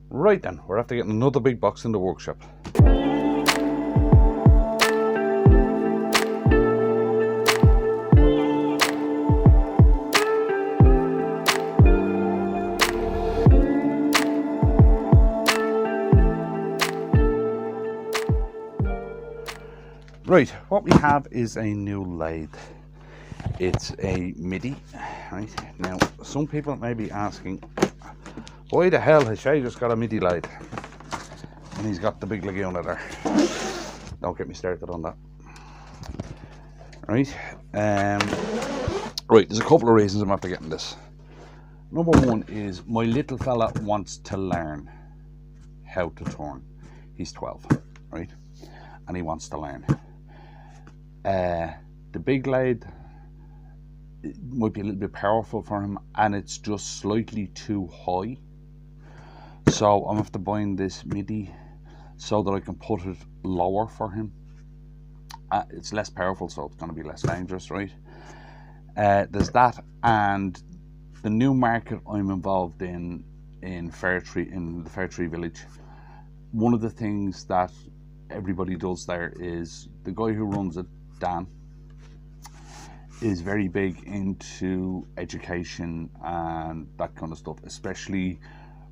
Right then, we're after getting another big box in the workshop. Right, what we have is a new lathe. It's a midi, right? Now, some people may be asking, why the hell has Shay just got a midi lathe? And he's got the big Laguna there. Don't get me started on that. Right, right, there's a couple of reasons I'm after getting this. Number one is my little fella wants to learn how to turn. He's 12, right? And he wants to learn. The big lathe might be a little bit powerful for him, and it's just slightly too high. So I'm after buying this midi so that I can put it lower for him. It's less powerful, so it's going to be less dangerous, right? There's that, and the new market I'm involved in Fairtree, in the Fairtree village. One of the things that everybody does there is the guy who runs it, Dan, is very big into education and that kind of stuff, especially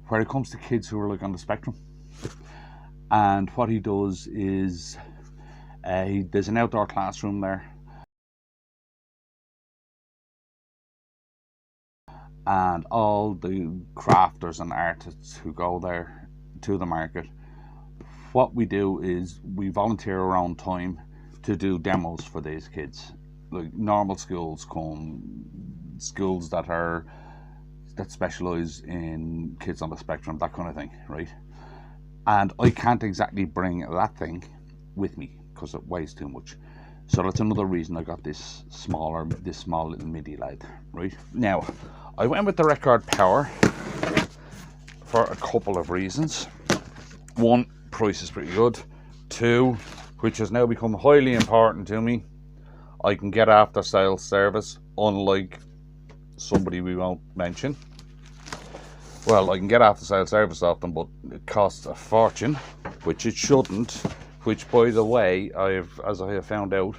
where it comes to kids who are like on the spectrum. And what he does is there's an outdoor classroom there, and all the crafters and artists who go there to the market, what we do is we volunteer our own time to do demos for these kids. Like normal schools come, schools that specialise in kids on the spectrum, that kind of thing, right? And I can't exactly bring that thing with me because it weighs too much. So that's another reason I got this small little midi lathe, right? Now, I went with the Record Power for a couple of reasons. One, price is pretty good. Two, which has now become highly important to me, I can get after sales service, unlike somebody we won't mention. Well, I can get after sales service off them, but it costs a fortune, which it shouldn't, which, by the way, as I have found out,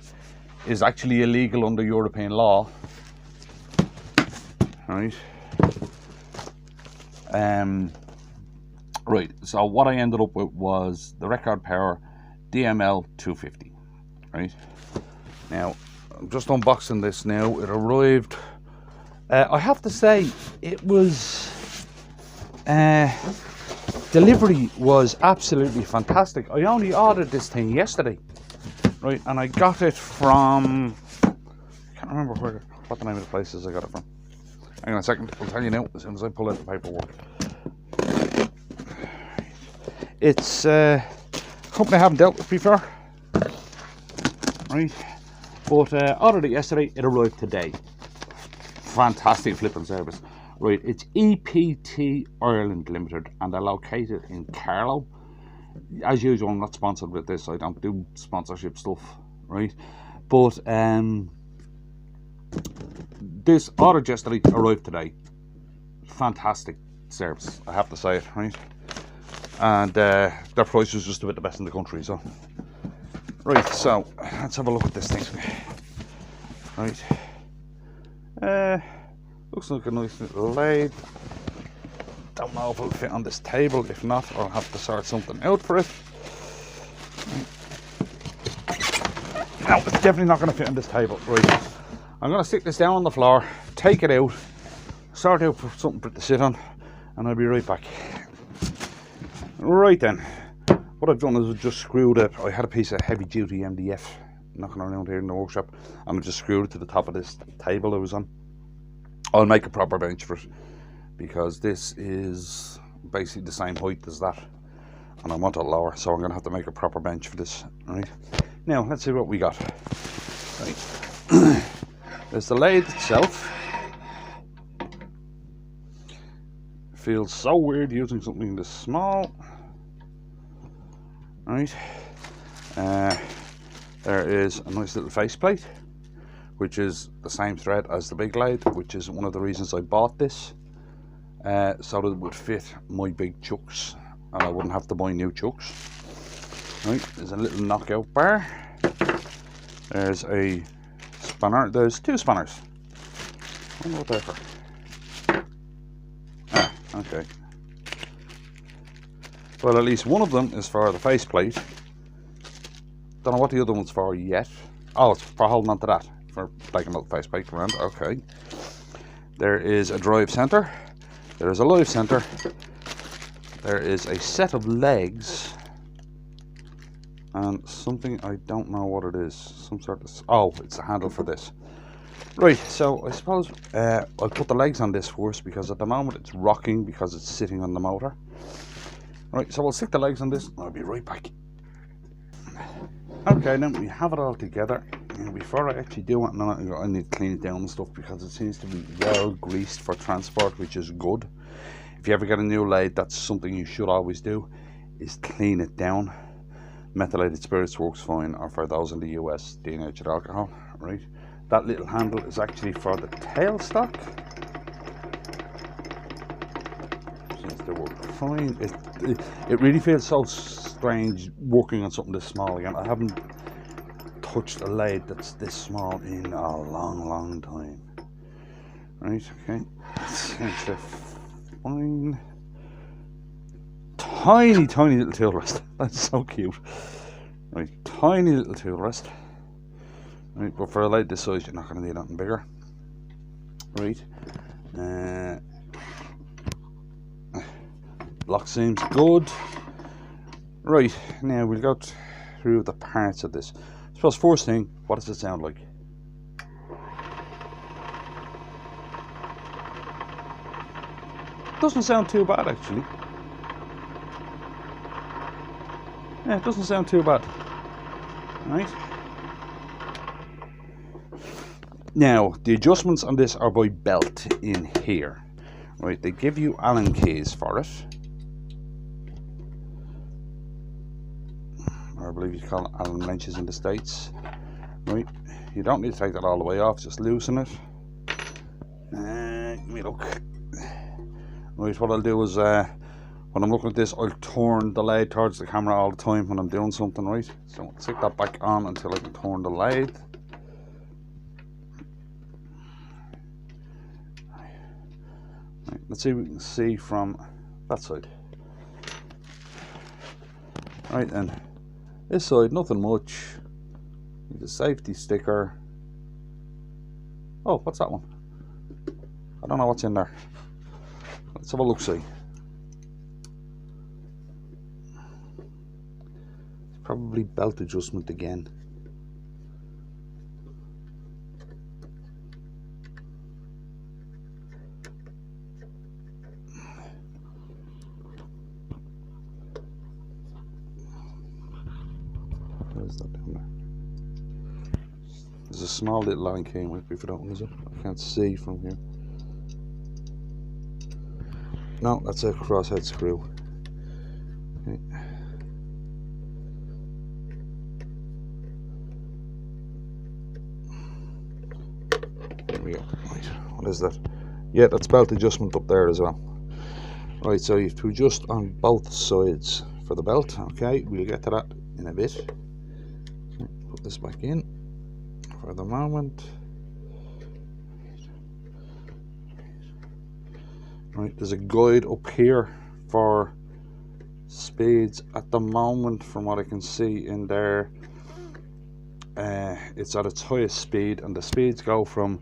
is actually illegal under European law. Right. Right, so what I ended up with was the Record Power DML250, right? Now, I'm just unboxing this now. It arrived, I have to say, it was, delivery was absolutely fantastic. I only ordered this thing yesterday, right? And I got it from, I can't remember what the name of the place is I got it from. Hang on a second, I'll tell you now as soon as I pull out the paperwork. It's a company I haven't dealt with before, right? But ordered it yesterday, it arrived today. Fantastic flipping service. Right, it's EPT Ireland Limited, and they're located in Carlow. As usual, I'm not sponsored with this, I don't do sponsorship stuff, right? But this ordered yesterday, arrived today. Fantastic service, I have to say it, right? And their price was just about the best in the country, so. Right, so let's have a look at this thing. Right. Looks like a nice little lathe. Don't know if it'll fit on this table. If not, I'll have to sort something out for it. No, it's definitely not going to fit on this table. Right. I'm going to stick this down on the floor, take it out, sort out for something for it to sit on, and I'll be right back. Right then, what I've done is I've just screwed it. I had a piece of heavy duty MDF knocking around here in the workshop, and I just screwed it to the top of this table I was on. I'll make a proper bench for it, because this is basically the same height as that, and I want it lower, so I'm going to have to make a proper bench for this. Right, now let's see what we got. Right. There's the lathe itself. Feels so weird using something this small. Right, there is a nice little faceplate, which is the same thread as the big lathe, which is one of the reasons I bought this, so that it would fit my big chucks. and I wouldn't have to buy new chucks. Right, there's a little knockout bar. There's a spanner. There's two spanners. I wonder what they're for. Ah, okay. Well, at least one of them is for the faceplate. Don't know what the other one's for yet. Oh, it's for holding onto that, for taking out the faceplate around. Okay. There is a drive center. There is a live center. There is a set of legs. And something, I don't know what it is. Some sort of, oh, it's the handle for this. Right, so I suppose I'll put the legs on this first, because at the moment it's rocking because it's sitting on the motor. Right, so I'll stick the legs on this and I'll be right back. Okay, then we have it all together. And before I actually do it, I need to clean it down and stuff, because it seems to be well greased for transport, which is good. If you ever get a new lathe, that's something you should always do, is clean it down. Methylated spirits works fine, or for those in the US, denatured alcohol. Right, that little handle is actually for the tailstock. Seems to work fine. It really feels so strange working on something this small again. I haven't touched a lathe that's this small in a long time. Right, okay. Seems to fine. Tiny little tool rest. That's so cute. Right, tiny little tool rest. Right, but for a lathe this size, you're not going to need anything bigger. Right. Lock seems good. Right, now we'll go through the parts of this. I suppose first thing, what does it sound like? Doesn't sound too bad actually. Yeah, it doesn't sound too bad. Right. Now, the adjustments on this are by belt in here. Right, they give you Allen keys for it. Or I believe you call it Allen wrenches in the States. Right, you don't need to take that all the way off, just loosen it. Give me a look. Right, what I'll do is, when I'm looking at this, I'll turn the lathe towards the camera all the time when I'm doing something, right? So I'll stick that back on until I can turn the lathe. Right, let's see if we can see from that side. Right then, this side, nothing much. The safety sticker. Oh, what's that one? I don't know what's in there. Let's have a look, see. Probably belt adjustment again. Where's that down there? There's a small little line came with me for that one, is it? I can't see from here. No, that's a crosshead screw. Okay. There we go. Right, what is that? Yeah, that's belt adjustment up there as well. Right, so you have to adjust on both sides for the belt. Okay, we'll get to that in a bit. Okay, put this back in for the moment. Right, there's a guide up here for speeds at the moment. From what I can see in there, it's at its highest speed, and the speeds go from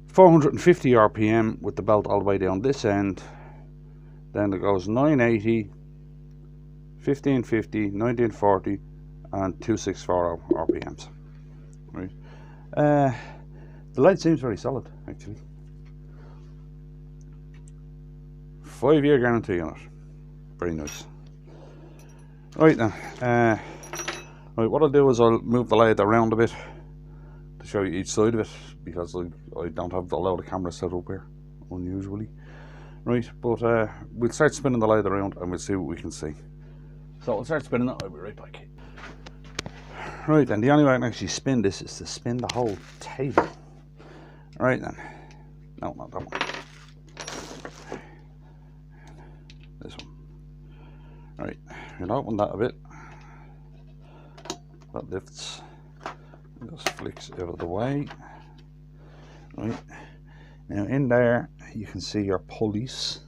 450 RPM with the belt all the way down this end. Then it goes 980, 1550, 1940 and 264 RPMs. Right. The light seems very solid actually. 5-year guarantee on it. Very nice. Right then, right, what I'll do is I'll move the lathe around a bit to show you each side of it, because I don't have a lot of cameras set up here, unusually. Right, but we'll start spinning the lathe around and we'll see what we can see. So I'll start spinning it, I'll be right back. Right then, the only way I can actually spin this is to spin the whole table. Right then, no, not that one. This one. Right, we'll open that a bit. That lifts, just flicks out of the way. Right, now in there you can see your pulleys.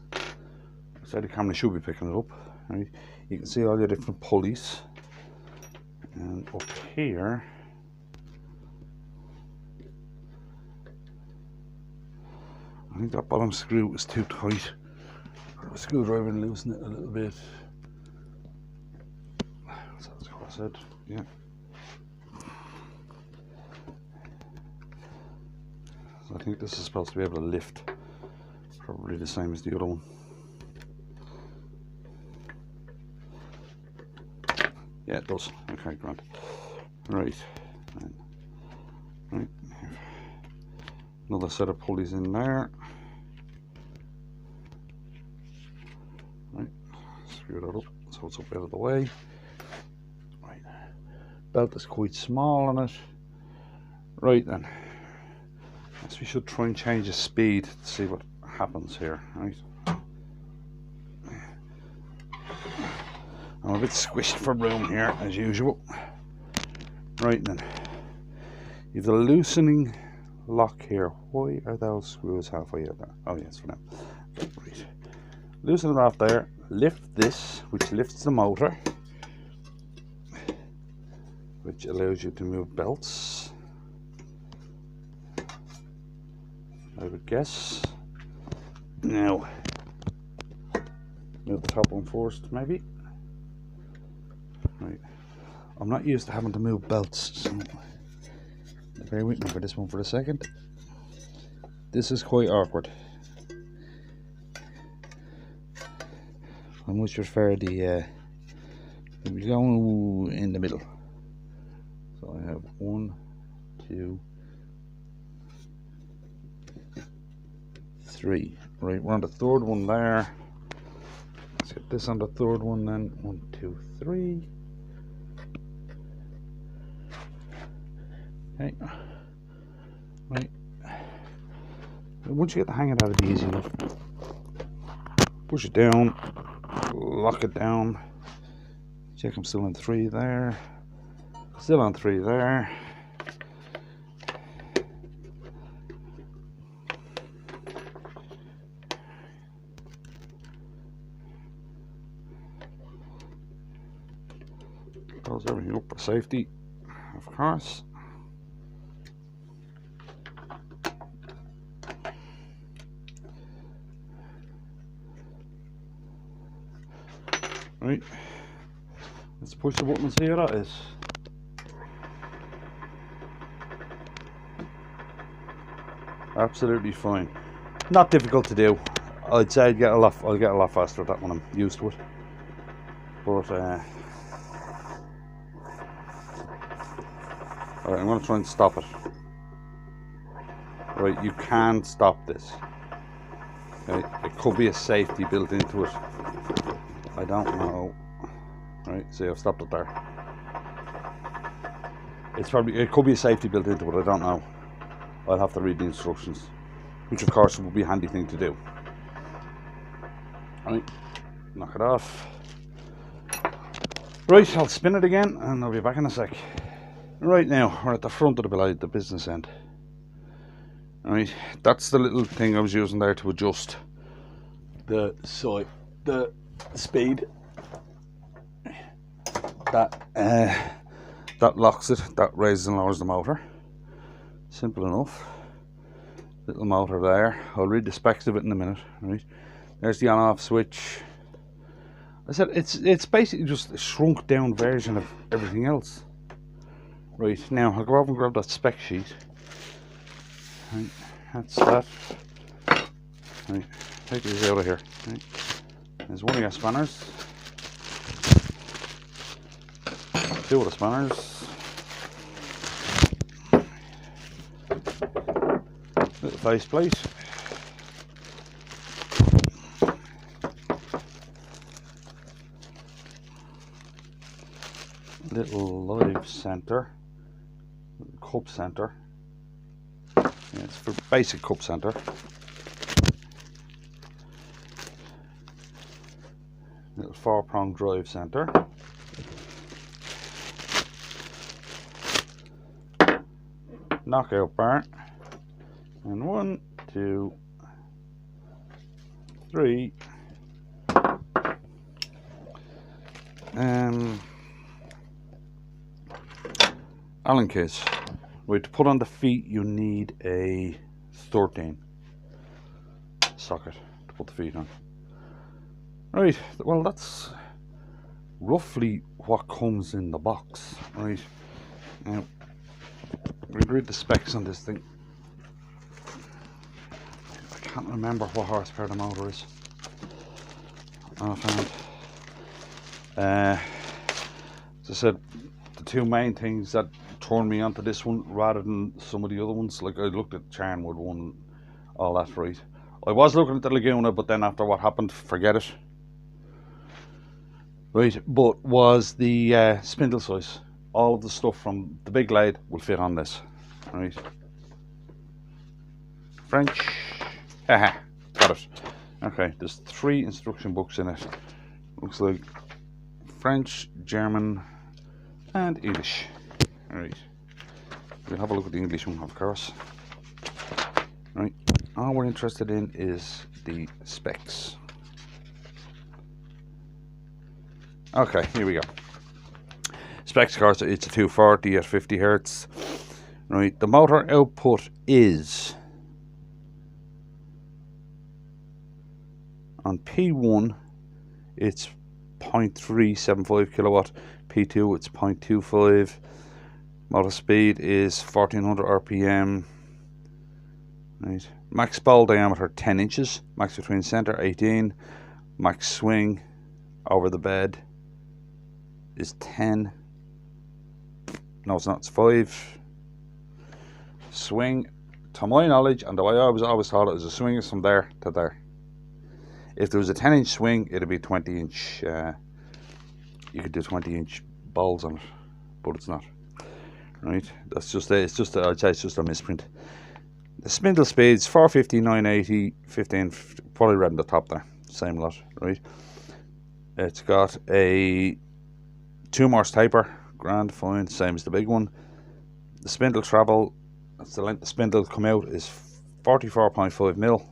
So the camera should be picking it up. Right, you can see all your different pulleys, and up here I think that bottom screw is too tight. Put a screwdriver and loosen it a little bit. So that's what I said, yeah. So I think this is supposed to be able to lift, probably the same as the other one. Yeah, it does. Okay, grand. Right. Right. Another set of pulleys in there. Right. Screw that up so it's up out of the way. Right. Belt is quite small on it. Right then. So we should try and change the speed to see what happens here. Right. I'm a bit squished for room here as usual. Right then. You've the loosening lock here. Why are those screws halfway out there? Oh yes, for now. Right. Loosen it off there. Lift this, which lifts the motor, which allows you to move belts, I would guess. Now, move the top one first, maybe. Right. I'm not used to having to move belts, so bear with me for this one for a second. This is quite awkward. I much prefer the we go in the middle. So I have 1, 2, 3. Right, we're on the third one there. Let's get this on the third one then. 1, 2, 3. Okay. Right. Once you get the hang of that, it'll be easy enough. Push it down, lock it down. Check I'm still on 3 there. Still on 3 there. Close everything up for safety, of course. Right, let's push the button and see how that is. Absolutely fine. Not difficult to do. I'd say I'll get a lot faster at that when I'm used to it. But alright, I'm going to try and stop it. Right, you can stop this. Okay, it could be a safety built into it. I don't know. Right, see, I've stopped it there. It could be a safety built into it, I don't know. I'll have to read the instructions, which of course will be a handy thing to do. Right, knock it off. Right, I'll spin it again and I'll be back in a sec. Right, now we're at the front of the blade, the business end. Right, that's the little thing I was using there to adjust the speed. That locks it, that raises and lowers the motor. Simple enough. Little motor there. I'll read the specs of it in a minute. Right, there's the on-off switch. I said it's basically just a shrunk down version of everything else. Right, now I'll go over and grab that spec sheet. Right, that's that. Right, take these out of here. Right. There's one of your spanners. 2 of the spanners. Little face plate. Little live center. Cup center. Yeah, it's for basic cup center. Little 4-prong drive center. Knockout bar. And 1, 2, 3. Allen case. Right, to put on the feet you need a 13 socket to put the feet on. Right, well that's roughly what comes in the box. Right, now we read the specs on this thing. I can't remember what horsepower the motor is offhand. As I said, the two main things that turned me onto this one rather than some of the other ones, like I looked at Charnwood one, all that, right. I was looking at the Laguna, but then after what happened, forget it. Right, but was the spindle size. All of the stuff from the big lathe will fit on this. Right. French. Haha, got it. Okay, there's 3 instruction books in it. Looks like French, German, and English. Alright. We'll have a look at the English one, of course. Right. All we're interested in is the specs. Okay, here we go. Specs, of course, it's a 240 at 50 hertz. Right, the motor output is on P1 it's 0.375 kilowatt, P2 it's 0.25, motor speed is 1400 RPM. Right, max ball diameter 10 inches, max between center 18, max swing over the bed is 10. No, it's not, it's 5. Swing, to my knowledge, and the way I always thought it was, a swing is from there to there. If there was a 10-inch swing, it'd be 20-inch. You could do 20-inch balls on it, but it's not. Right? That's just I'd say it's just a misprint. The spindle speeds 450, 980, 15, probably right in the top there. Same lot, right? It's got a 2-Morse taper, grand, fine, same as the big one. The spindle travel, that's the length the spindle come out, is 44.5 mil.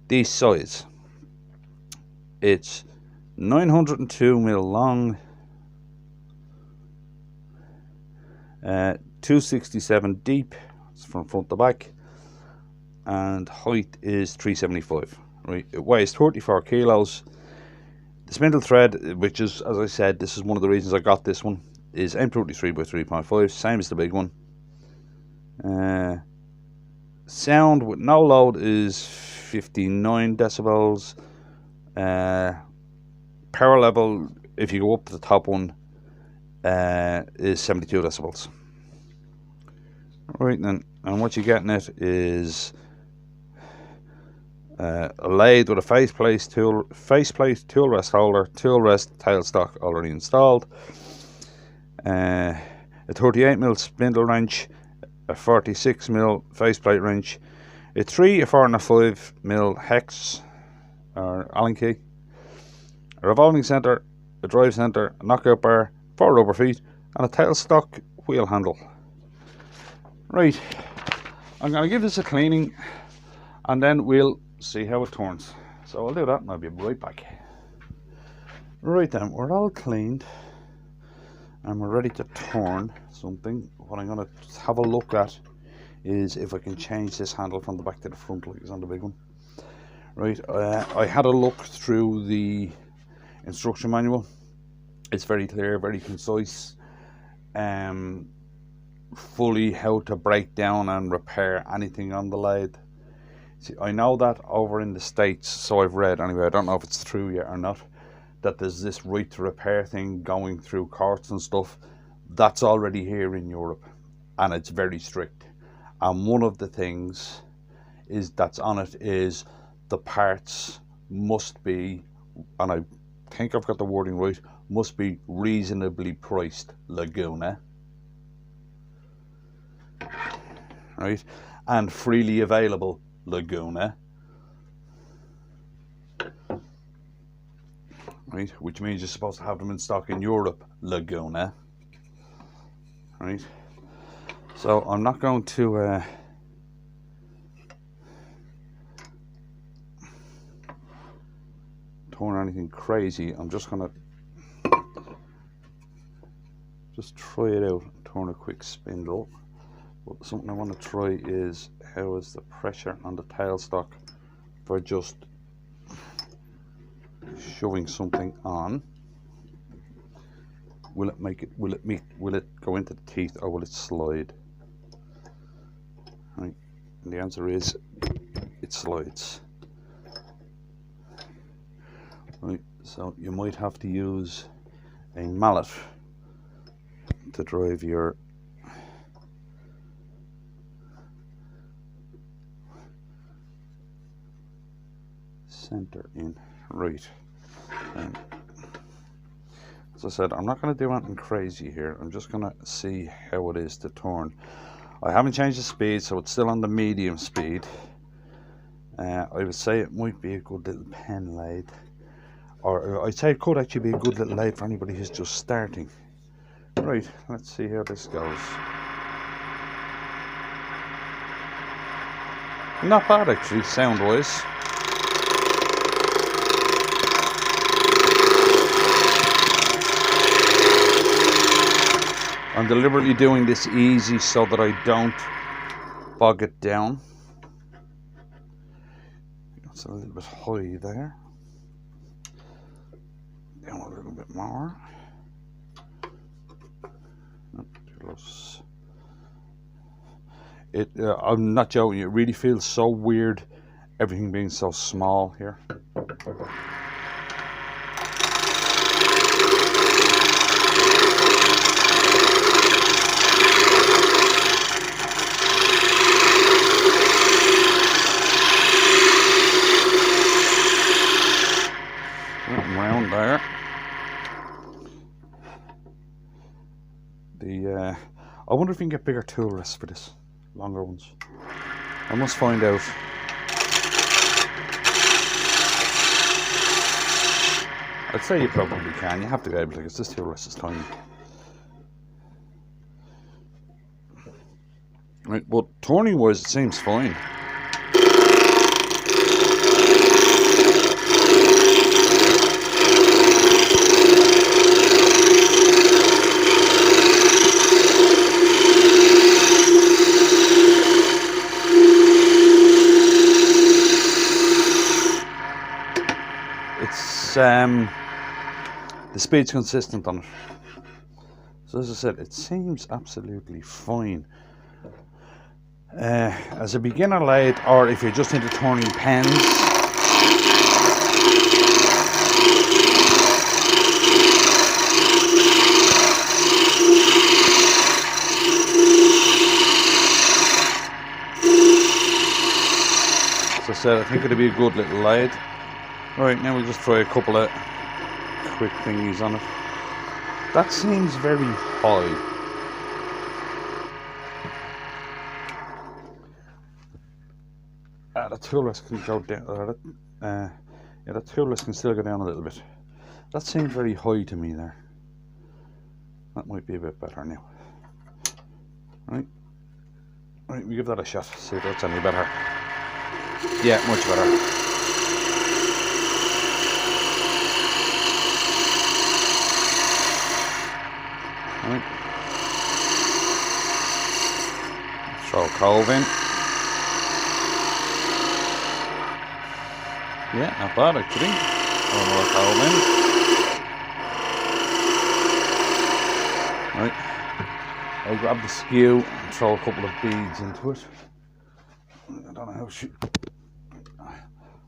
The size, it's 902 mil long, 267 deep, it's from front to back, and height is 375. Right, it weighs 34 kilos. The spindle thread, which is, as I said, this is one of the reasons I got this one, is M33 by 3.5, same as the big one. Sound with no load is 59 decibels. Power level, if you go up to the top one, is 72 decibels. Right then, and what you get in it is a lathe with a faceplate, tool rest holder, tool rest, tailstock already installed, a 38mm spindle wrench, a 46mm faceplate wrench, a 3, a 4 and a 5mm hex or Allen key, a revolving centre, a drive centre, a knockout bar, 4 rubber feet, and a tailstock wheel handle. Right, I'm going to give this a cleaning and then we'll see how it turns. So I'll do that and I'll be right back. Right then, we're all cleaned and we're ready to turn something. What I'm going to have a look at is if I can change this handle from the back to the front like it's on the big one. Right, I had a look through the instruction manual. It's very clear, very concise, fully how to break down and repair anything on the lathe. See, I know that over in the States, so I've read anyway, I don't know if it's true yet or not, that there's this right to repair thing going through courts and stuff. That's already here in Europe and it's very strict. And one of the things is that's on it is the parts must be, and I think I've got the wording right, must be reasonably priced Laguna, right, and freely available Laguna. right? Which means you're supposed to have them in stock in Europe, Laguna, right? So I'm not going to turn anything crazy. I'm just gonna try it out and turn a quick spindle. But something I want to try is how is the pressure on the tailstock for just shoving something on. Will it go into the teeth, or will it slide? Right, and the answer is it slides. Right, so you might have to use a mallet to drive your center in. Right. As I said, I'm not going to do anything crazy here. I'm just going to see how it is to turn. I haven't changed the speed, so it's still on the medium speed. I would say it might be a good little pen lathe, or I'd say it could actually be a good little lathe for anybody who's just starting. Right, let's see how this goes. Not bad actually, sound wise. I'm deliberately doing this easy so that I don't bog it down. It's a little bit high there. Down a little bit more. Too close. I'm not joking, it really feels so weird, everything being so small here. Round there. I wonder if you can get bigger tool rests for this, longer ones. I must find out. I'd say you probably can. You have to be able to, because this tool rest is tiny. Right, but turning wise, it seems fine. The speed's consistent on it. So as I said, it seems absolutely fine. As a beginner lathe, or if you're just into turning pens, as I said, I think it'd be a good little lathe. Right, now we'll just try a couple of quick thingies on it. That seems very high. The tool rest can go down. Yeah, the tool rest can still go down a little bit. That seems very high to me there. That might be a bit better now. Right, we give that a shot. See if that's any better. Yeah, much better. Right. Throw a cove in. Yeah, not bad actually. Throw another cove in. Right. I'll grab the skew and throw a couple of beads into it. I don't know how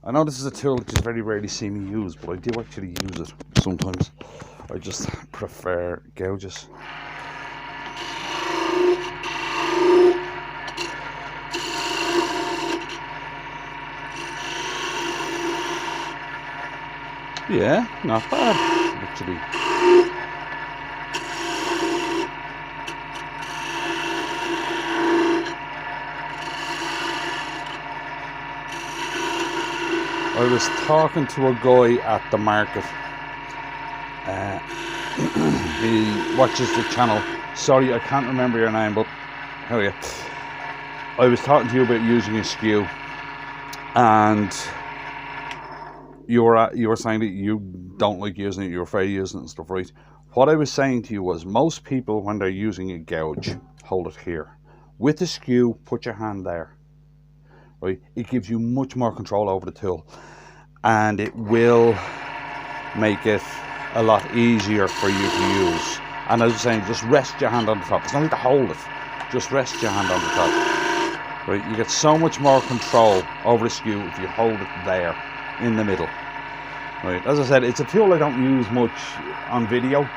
I know this is a tool that you very rarely see me use, but I do actually use it sometimes. I just prefer gouges. Yeah, not bad, actually. I was talking to a guy at the market he watches the channel. Sorry, I can't remember your name, but how are you? I was talking to you about using a skew, and you were saying that you don't like using it, you're afraid of using it and stuff, right? What I was saying to you was, most people, when they're using a gouge, hold it here. With the skew, put your hand there, right? It gives you much more control over the tool, and it will make it a lot easier for you to use. And as I was saying, just rest your hand on the top. It's not need to hold it, just rest your hand on the top, right? You get so much more control over the skew if you hold it there in the middle, right? As I said, it's a tool I don't use much on video,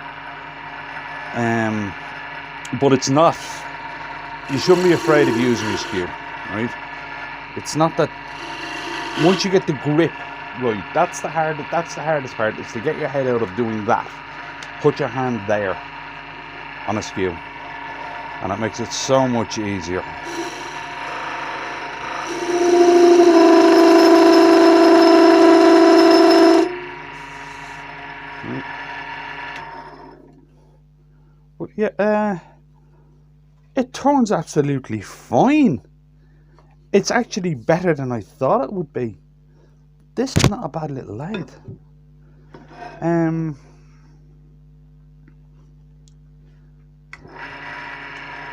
but it's not, you shouldn't be afraid of using a skew, right? It's not that, once you get the grip right, that's the hardest part, is to get your head out of doing that. Put your hand there on a skew, and it makes it so much easier. But yeah, it turns absolutely fine. It's actually better than I thought it would be. This is not a bad little lathe.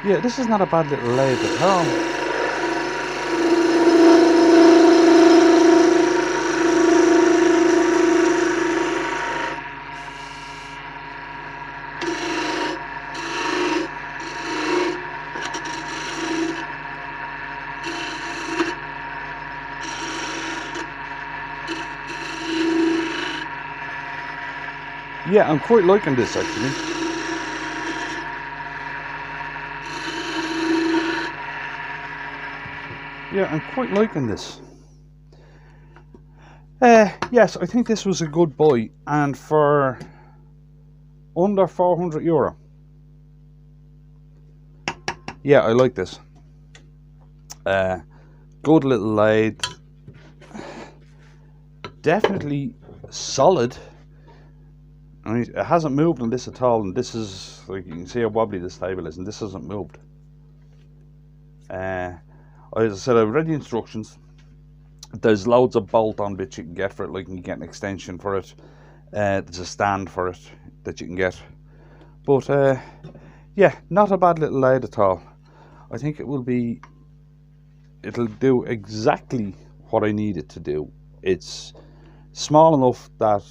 Yeah, this is not a bad little lathe at all. Yeah, I'm quite liking this actually. Yeah, I'm quite liking this. Yes, I think this was a good buy, and for under €400. Yeah, I like this. Good little lathe. Definitely solid. I mean, it hasn't moved on this at all, and this is, like, you can see how wobbly this table is, and this hasn't moved. As I said, I've read the instructions. There's loads of bolt-on bits you can get for it, like you can get an extension for it. There's a stand for it that you can get. But yeah, not a bad little lathe at all. I think it'll do exactly what I need it to do. It's small enough that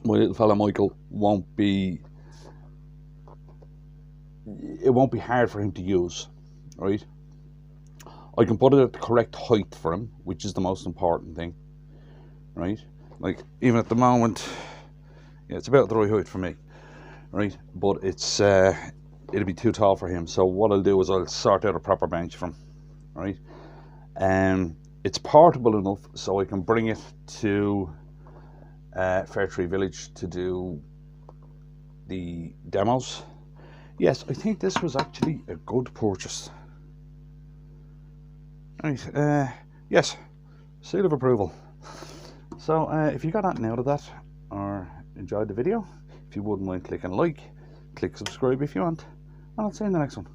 my little fella Michael won't be hard for him to use, right? I can put it at the correct height for him, which is the most important thing, right? Like, even at the moment, yeah, it's about the right height for me, right? But it's it'll be too tall for him. So what I'll do is I'll sort out a proper bench for him, right? It's portable enough so I can bring it to Fairtree Village to do the demos. Yes, I think this was actually a good purchase. Right, yes, seal of approval. So if you got anything out of that or enjoyed the video, if you wouldn't mind clicking like, click subscribe if you want, and I'll see you in the next one.